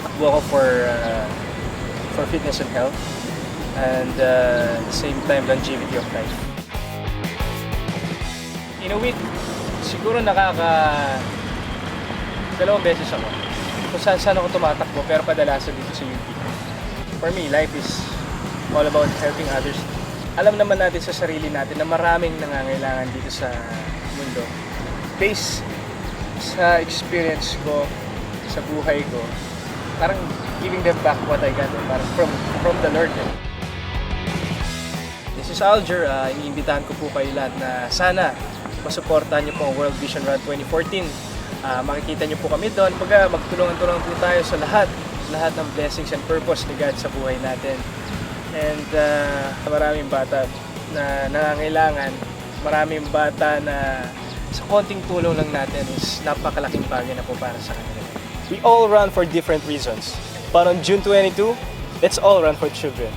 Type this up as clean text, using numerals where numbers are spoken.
Nagtatakbo ako for fitness and health, and at the same time, longevity of life. In a week, siguro dalawang beses ako. Kung saan ako tumatakbo, pero kadalasan dito sa UP. For me, life is all about helping others. Alam naman natin sa sarili natin na maraming nangangailangan dito sa mundo. Based sa experience ko, sa buhay ko, parang giving them back what I got, parang from the Lord. This is Alger. Iniimbitahan ko po kayo lahat na sana masuportahan niyo po ang World Vision Run 2014. Makikita niyo po kami doon. Magtulungan-tulungan po tayo sa lahat ng blessings and purpose ni God sa buhay natin. And maraming bata na nangangailangan, maraming bata na sa konting tulong lang natin is napakalaking bagay na po para sa kanila. We all run for different reasons, but on June 22, let's all run for children.